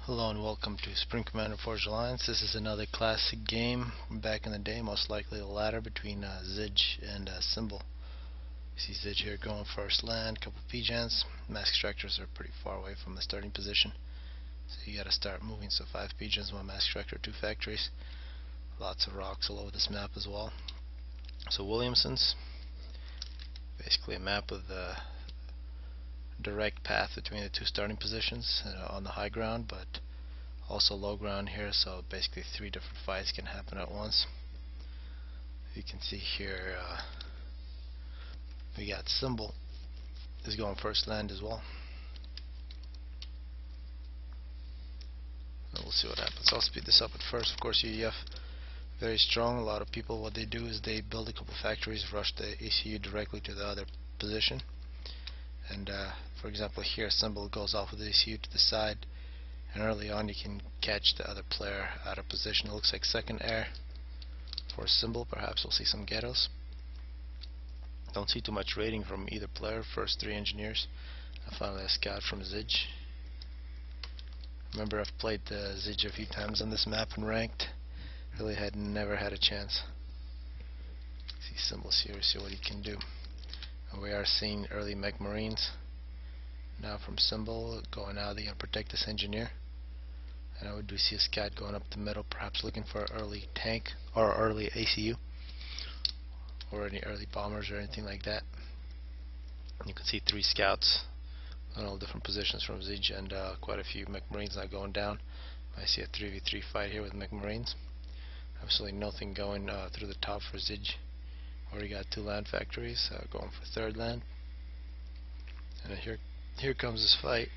Hello and welcome to Spring Commander Forge Alliance. This is another classic game from back in the day, most likely the latter between Zidge and Symbol. You see Zidge here going first land, couple P-gens. Mask extractors are pretty far away from the starting position, so you gotta start moving. So 5 P-gens, 1 mask extractor, 2 factories. Lots of rocks all over this map as well. So Williamson's basically a map with a direct path between the 2 starting positions on the high ground, but also low ground here, so basically 3 different fights can happen at once. You can see here we got Symbol is going first land as well, and we'll see what happens. I'll speed this up at first. Of course, UEF very strong. A lot of people, what they do is they build a couple factories, rush the ACU directly to the other position, and for example here Symbol goes off with the ACU to the side, and early on you can catch the other player out of position. It looks like second air for Symbol. Perhaps we'll see some ghettos. Don't see too much rating from either player. First 3 engineers, and finally a scout from Zidge. Remember, I've played Zidge a few times on this map and ranked. Really had never had a chance. See Symbol's here, see what he can do. And we are seeing early mech marines now from Symbol going out. They're going to protect this engineer. And I do see a scout going up the middle, perhaps looking for an early tank or early ACU or any early bombers or anything like that. And you can see 3 scouts in all different positions from Zidge, and quite a few mech marines now going down. I see a 3v3 fight here with mech marines. Absolutely nothing going through the top for Zidge. Already got 2 land factories, going for third land. And here comes this fight.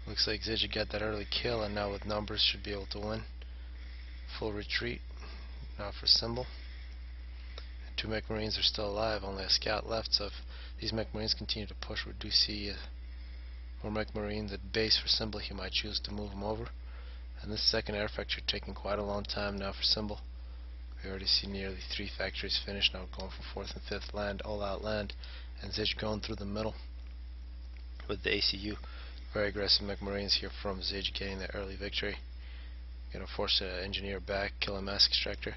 Looks like Zidge got that early kill, and now with numbers should be able to win. Full retreat now for Symbol. 2 mech marines are still alive, only a scout left, so if these mech marines continue to push, we do see more mech marines at base for Symbol. He might choose to move them over. And this second air factory taking quite a long time now for Symbol. We already see nearly 3 factories finished, now going for 4th and 5th land, all out land, and Zidge going through the middle with the ACU. Very aggressive mech marines here from Zidge getting the early victory. Gonna force the engineer back, kill a mask extractor,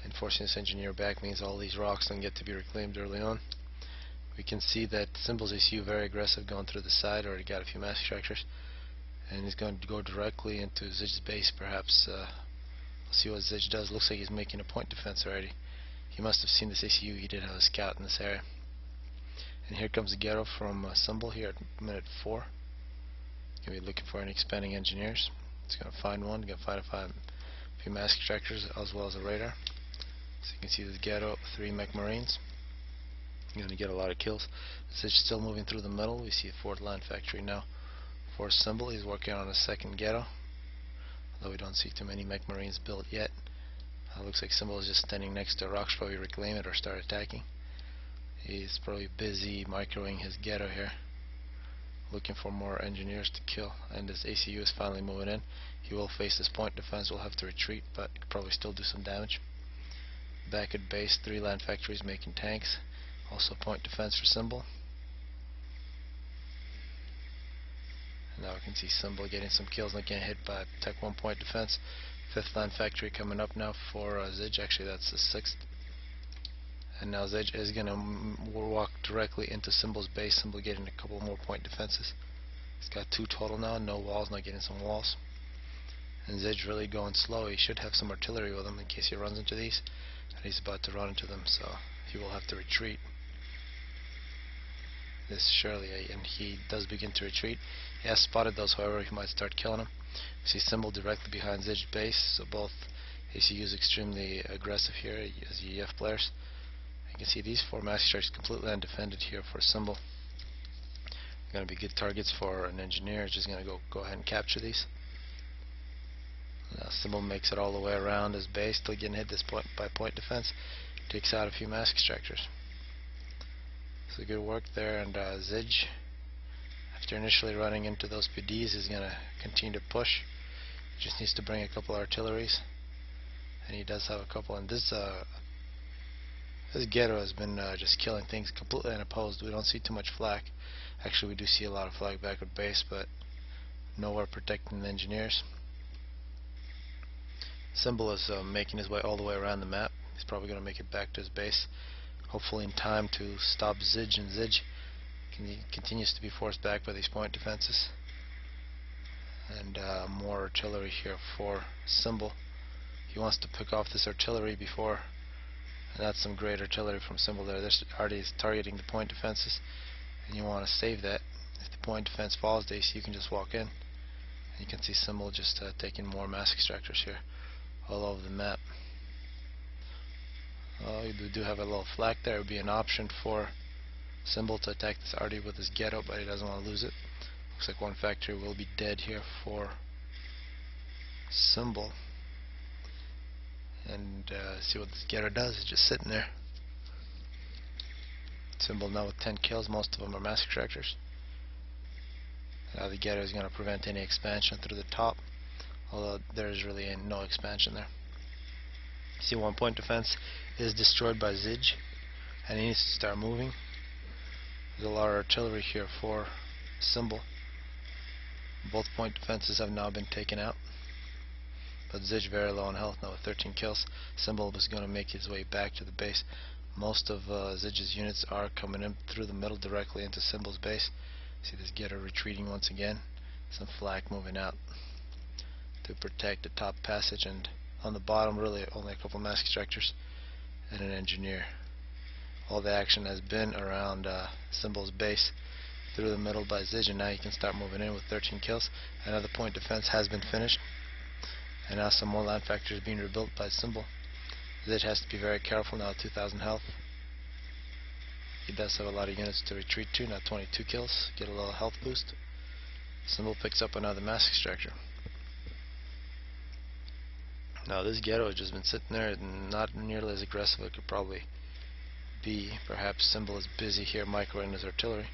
and forcing this engineer back means all these rocks don't get to be reclaimed early on. We can see that Symbol's ACU very aggressive going through the side, already got a few mask extractors, and he's going to go directly into Zidge's base. Perhaps we'll see what Zidge does. Looks like he's making a point defense already. He must have seen this ACU. He did have a scout in this area. And here comes the ghetto from Symbol here at minute 4. Gonna be looking for any expanding engineers. He's gonna find one. Gonna find a few mask extractors as well as a radar. So you can see this ghetto, 3 mech marines. You're gonna get a lot of kills. Zidge still moving through the middle. We see a 4th land factory now for Symbol. He's working on a 2nd ghetto, although we don't see too many mech marines built yet. Looks like Symbol is just standing next to rocks, probably reclaim it or start attacking. He's probably busy microing his ghetto here, looking for more engineers to kill, and this ACU is finally moving in. He will face this point defense, will have to retreat, but could probably still do some damage. Back at base, 3 land factories making tanks, also point defense for Symbol. And now we can see Symbol getting some kills, not getting hit by Tech 1 point defense. 5th land factory coming up now for Zidge. Actually, that's the 6th. And now Zidge is going to walk directly into Symbol's base. Symbol getting a couple more point defenses. He's got 2 total now, no walls, not getting some walls. And Zidge really going slow. He should have some artillery with him in case he runs into these. And he's about to run into them, so he will have to retreat. This surely, and he does begin to retreat. He has spotted those, however, he might start killing them. You see Symbol directly behind Zidge's base, so both ACUs extremely aggressive here as UEF players. You can see these 4 mask strikes completely undefended here for Symbol. Going to be good targets for an engineer. Just going to go ahead and capture these. Now Symbol makes it all the way around his base, still getting hit this point by point defense. Takes out a few mask extractors. So good work there, and Zidge, after initially running into those PDs, is going to continue to push. He just needs to bring a couple artilleries, and he does have a couple. And this ghetto has been just killing things completely unopposed. We don't see too much flak. Actually, we do see a lot of flak back at base, but nowhere protecting the engineers. Symbol is making his way all the way around the map. He's probably going to make it back to his base, hopefully in time to stop Zidge, and Zidge continues to be forced back by these point defenses. And more artillery here for Symbol. He wants to pick off this artillery before, and that's some great artillery from Symbol there. This already is targeting the point defenses, and you want to save that. If the point defense falls, the ACU can just walk in. And you can see Symbol just taking more mass extractors here all over the map. You do have a little flak there. It would be an option for Symbol to attack this RD with his ghetto, but he doesn't want to lose it. Looks like one factory will be dead here for Symbol. And see what this ghetto does. It's just sitting there. Symbol now with 10 kills. Most of them are mass extractors. Now the ghetto is going to prevent any expansion through the top, although there's really no expansion there. See, one point defense is destroyed by Zidge, and he needs to start moving. There's a lot of artillery here for Symbol. Both point defenses have now been taken out, but Zidge very low on health now with 13 kills. Symbol was going to make his way back to the base. Most of Zidge's units are coming in through the middle directly into Symbol's base. See this ghetto retreating once again. Some flak moving out to protect the top passage, and on the bottom really only a couple mass extractors and an engineer. All the action has been around Symbol's base through the middle by Zidge, and now you can start moving in with 13 kills. Another point defense has been finished, and now some more land factories being rebuilt by Symbol. Zidge has to be very careful now, 2,000 health. He does have a lot of units to retreat to, now 22 kills, get a little health boost. Symbol picks up another mass extractor. Now this ghetto has just been sitting there, not nearly as aggressive as it could probably be. Perhaps Symbol is busy here microing his artillery.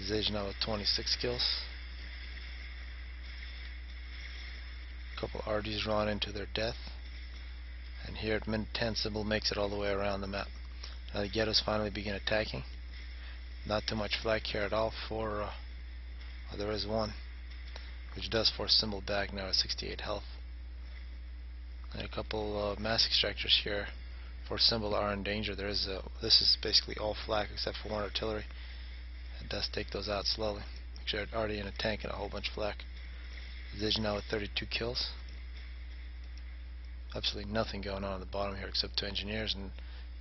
Zidge now with 26 kills. A couple RDs run into their death. And here at minute 10, Symbol makes it all the way around the map. Now the ghettos finally begin attacking. Not too much flak here at all for, well, there is one, which does force Symbol back now at 68 health. And a couple of mass extractors here for Symbol are in danger. This is basically all flak except for one artillery. It does take those out slowly. Actually, it's already in a tank and a whole bunch of flak. Zidge now with 32 kills. Absolutely nothing going on at the bottom here except 2 engineers, and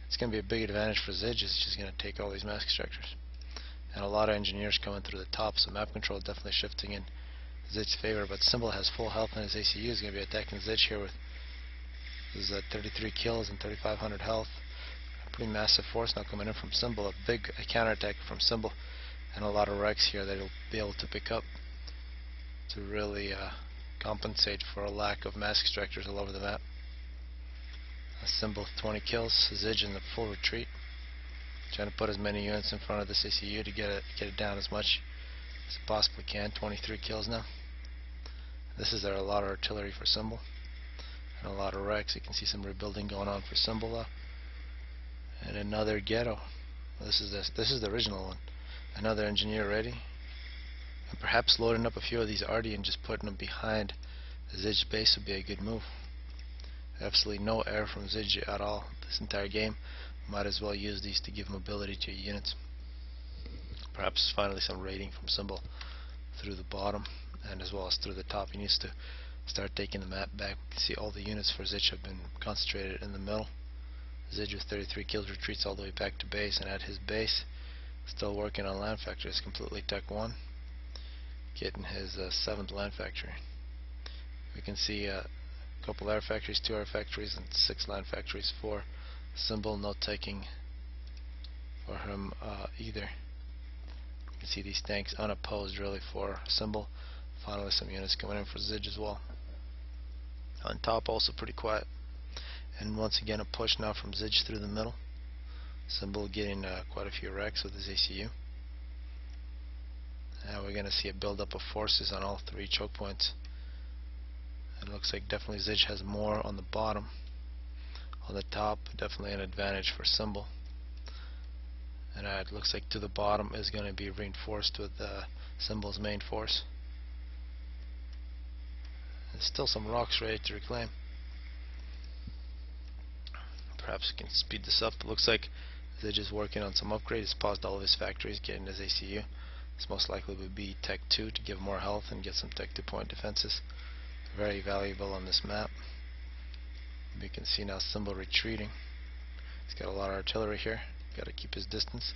it's going to be a big advantage for Zidge. It's just going to take all these mass extractors. And a lot of engineers coming through the top, so map control definitely shifting in Zidge's favor, but Symbol has full health and his ACU is going to be attacking Zidge here with his 33 kills and 3,500 health. A pretty massive force now coming in from Symbol, a big counterattack from Symbol, and a lot of wrecks here that he'll be able to pick up to really compensate for a lack of mass extractors all over the map. Symbol 20 kills, Zidge in the full retreat, trying to put as many units in front of this ACU to get it down as much as it possibly can. 23 kills now. This is a lot of artillery for Symbol and a lot of wrecks. You can see some rebuilding going on for Symbol. And another ghetto. This is the original one. Another engineer ready, and perhaps loading up a few of these RD and just putting them behind the Zidge base would be a good move. Absolutely no air from Zidge at all this entire game. Might as well use these to give mobility to your units. Perhaps finally some raiding from Symbol through the bottom and as well as through the top. He needs to start taking the map back. You can see all the units for Zidge have been concentrated in the middle. Zidge with 33 kills retreats all the way back to base, and at his base still working on land factories, completely Tech 1, getting his 7th land factory. We can see a couple air factories, 2 air factories, and 6 land factories for Symbol. No taking for him either. You can see these tanks unopposed really for Symbol. Finally some units coming in for Zidge as well. On top also pretty quiet. And once again a push now from Zidge through the middle. Symbol getting quite a few wrecks with his ACU. Now we're going to see a build-up of forces on all 3 choke points. It looks like definitely Zidge has more on the bottom. On the top, definitely an advantage for Symbol. And it looks like to the bottom is going to be reinforced with Symbol's main force. There's still some rocks ready to reclaim. Perhaps we can speed this up. It looks like Zidge is working on some upgrades. He's paused all of his factories, getting his ACU. This most likely would be Tech 2 to give more health and get some Tech 2 point defenses. Very valuable on this map. We can see now Symbol retreating. He's got a lot of artillery here. Got to keep his distance.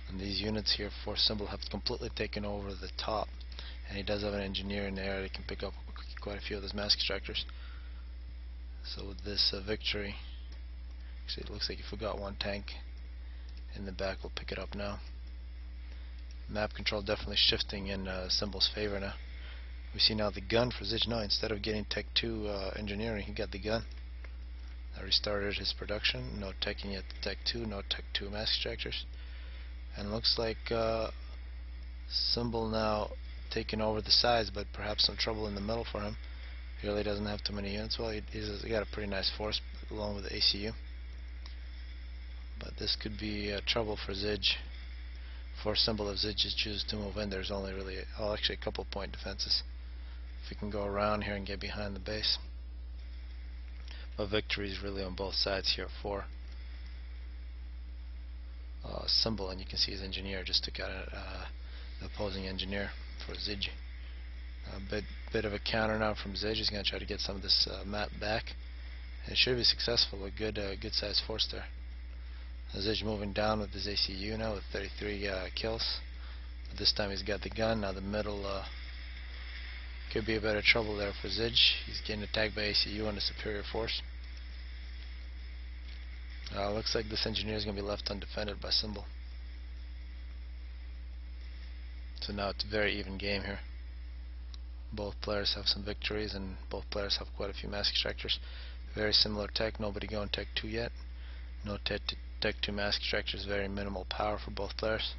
And these units here for Symbol have completely taken over the top. And he does have an engineer in there that can pick up quite a few of those mask extractors. So with this victory, actually it looks like he forgot one tank in the back. We'll pick it up now. Map control definitely shifting in Symbol's favor now. We see now the gun for Zidge. Now instead of getting Tech 2 engineering, he got the gun. That restarted his production. No teching yet the Tech 2, no Tech 2 mask extractors. And looks like Symbol now taking over the sides, but perhaps some trouble in the middle for him. He really doesn't have too many units. Well, he's got a pretty nice force along with the ACU. But this could be trouble for Zidge. For Symbol, if Zidge chooses to move in, there's only really, actually a couple point defenses. If we can go around here and get behind the base. But victory is really on both sides here for Symbol, and you can see his engineer just took out the opposing engineer for Zidge. A bit of a counter now from Zidge. He's going to try to get some of this map back. And it should be successful. A good sized force there. Zidge moving down with his ACU now with 33 kills. But this time he's got the gun. Now the middle could be a bit of trouble there for Zidge. He's getting attacked by ACU and a superior force. Looks like this engineer is going to be left undefended by Symbol. So now it's a very even game here. Both players have some victories and both players have quite a few mask extractors. Very similar tech, nobody going Tech 2 yet. No Tech 2 mask extractors, very minimal power for both players.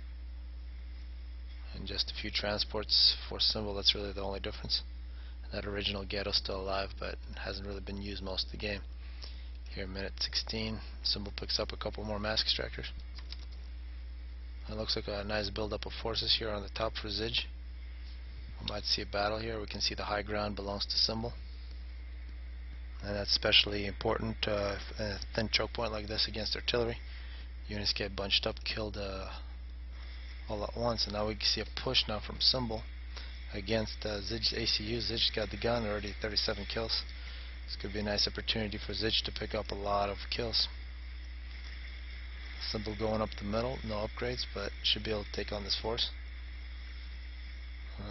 And just a few transports for Symbol, that's really the only difference. That original ghetto's still alive, but hasn't really been used most of the game. Here, minute 16, Symbol picks up a couple more mask extractors. It looks like a nice build-up of forces here on the top for Zidge. We might see a battle here. We can see the high ground belongs to Symbol. And that's especially important in a thin choke point like this against artillery. Units get bunched up, killed all at once. And now we can see a push now from Symbol against Zidge's ACU. Zidge's got the gun, already 37 kills. This could be a nice opportunity for Zidge to pick up a lot of kills. Symbol going up the middle, no upgrades, but should be able to take on this force.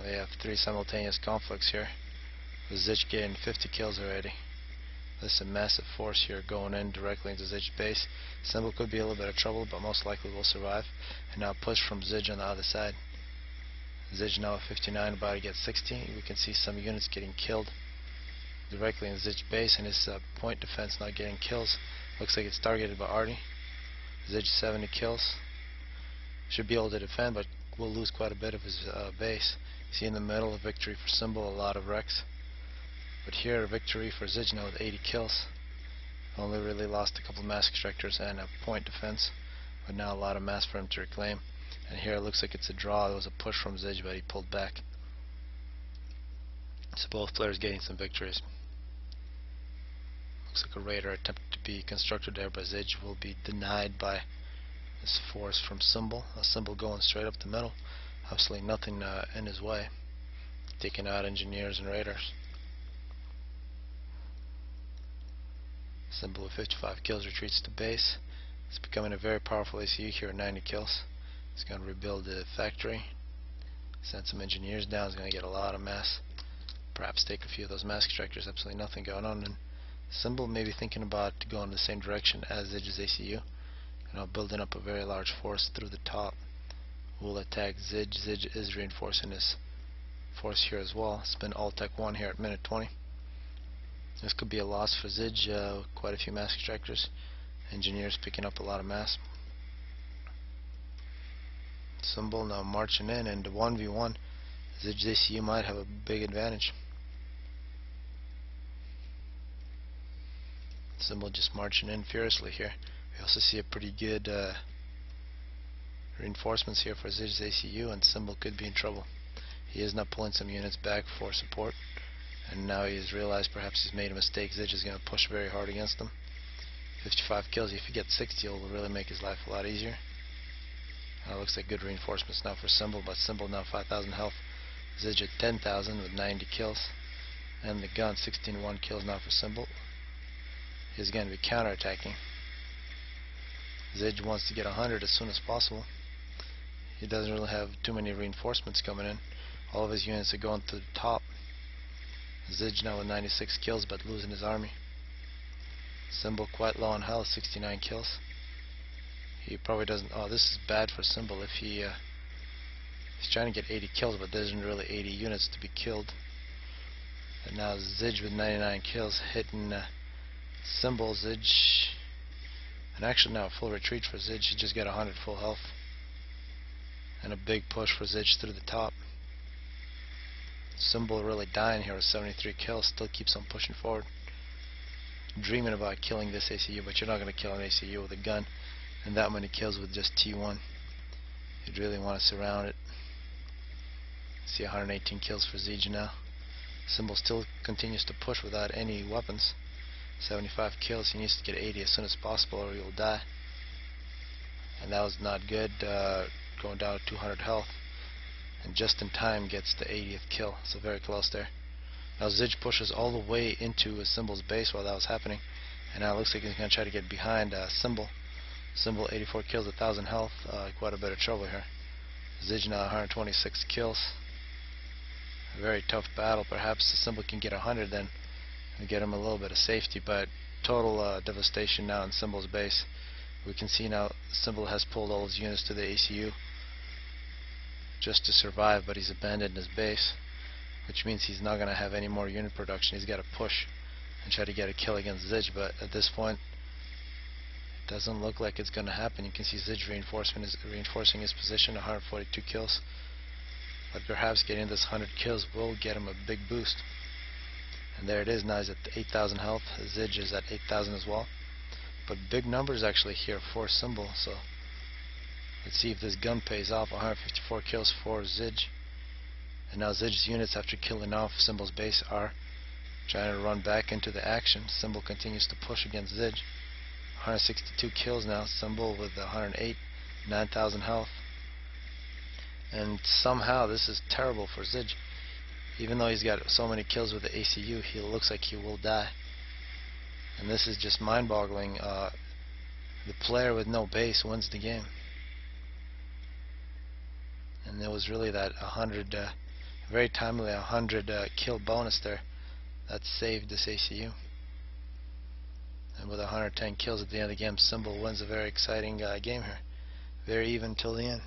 They have 3 simultaneous conflicts here, with Zidge getting 50 kills already. This is a massive force here going in directly into Zidge's base. Symbol could be a little bit of trouble, but most likely will survive. And now push from Zidge on the other side. Zidge now at 59, about to get 60. We can see some units getting killed directly in Zidge's base, and his point defense not getting kills. Looks like it's targeted by Artie. Zidge 70 kills. Should be able to defend, but will lose quite a bit of his base. See in the middle, a victory for Symbol, a lot of wrecks. But here, a victory for Zidge now with 80 kills. Only really lost a couple mask extractors and a point defense, but now a lot of mass for him to reclaim. And here it looks like it's a draw. It was a push from Zidge, but he pulled back. So both players getting some victories. Looks like a radar attempted to be constructed there by Zidge will be denied by this force from Symbol. A Symbol going straight up the middle. Absolutely nothing in his way. Taking out engineers and radars. Symbol with 55 kills retreats to base. It's becoming a very powerful ACU here at 90 kills. He's going to rebuild the factory. Send some engineers down. He's going to get a lot of mass. Perhaps take a few of those mask extractors. Absolutely nothing going on. And Symbol may be thinking about going the same direction as Zidge's ACU. Building up a very large force through the top. Will attack Zidge. Zidge is reinforcing his force here as well. It's been all Tech 1 here at minute 20. This could be a loss for Zidge. Quite a few mask extractors. Engineers picking up a lot of mass. Symbol now marching in, and 1v1. Zidge's ACU might have a big advantage. Symbol just marching in furiously here. We We also see a pretty good reinforcements here for Zidge's ACU, and Symbol could be in trouble. He is now pulling some units back for support, and now he has realized perhaps he's made a mistake. Zidge is going to push very hard against him. 55 kills. If he gets 60, it will really make his life a lot easier. Looks like good reinforcements now for Symbol, but Symbol now 5,000 health. Zidge at 10,000 with 90 kills. And the gun, 16-1 kills now for Symbol. He's going to be counterattacking. Zidge wants to get 100 as soon as possible. He doesn't really have too many reinforcements coming in. All of his units are going to the top. Zidge now with 96 kills but losing his army. Symbol quite low on health, 69 kills. He probably doesn't... Oh, this is bad for Symbol. If he's trying to get 80 kills, but there isn't really 80 units to be killed. And now Zidge with 99 kills hitting Symbol. Zidge, and actually now a full retreat for Zidge. He just got 100 full health. And a big push for Zidge through the top. Symbol really dying here with 73 kills. Still keeps on pushing forward. Dreaming about killing this ACU, but you're not going to kill an ACU with a gun and that many kills with just T1. You'd really want to surround it. See 118 kills for Zidge now. Symbol still continues to push without any weapons. 75 kills. He needs to get 80 as soon as possible or he will die. And that was not good. Going down to 200 health. And just in time gets the 80th kill. So very close there. Now Zidge pushes all the way into Symbol's base while that was happening. And now it looks like he's going to try to get behind Symbol. Symbol 84 kills, 1,000 health. Quite a bit of trouble here. Zidge now 126 kills. A very tough battle. Perhaps the Symbol can get 100 then and get him a little bit of safety, but total devastation now in Symbol's base. We can see now Symbol has pulled all his units to the ACU just to survive, but he's abandoned his base, which means he's not going to have any more unit production. He's got to push and try to get a kill against Zidge, but at this point it doesn't look like it's going to happen. You can see Zidge reinforcing his position, 142 kills. But perhaps getting this 100 kills will get him a big boost. And there it is, now he's at 8,000 health. Zidge is at 8,000 as well. But big numbers actually here for Symbol, so let's see if this gun pays off. 154 kills for Zidge. And now Zidge's units, after killing off Symbol's base, are trying to run back into the action. Symbol continues to push against Zidge. 162 kills now. Symbol with 108, 9,000 health. And somehow this is terrible for Zidge. Even though he's got so many kills with the ACU, he looks like he will die. And this is just mind-boggling. The player with no base wins the game. And there was really that 100, very timely 100 kill bonus there that saved this ACU. And with 110 kills at the end of the game, Symbol wins a very exciting game here. Very even till the end.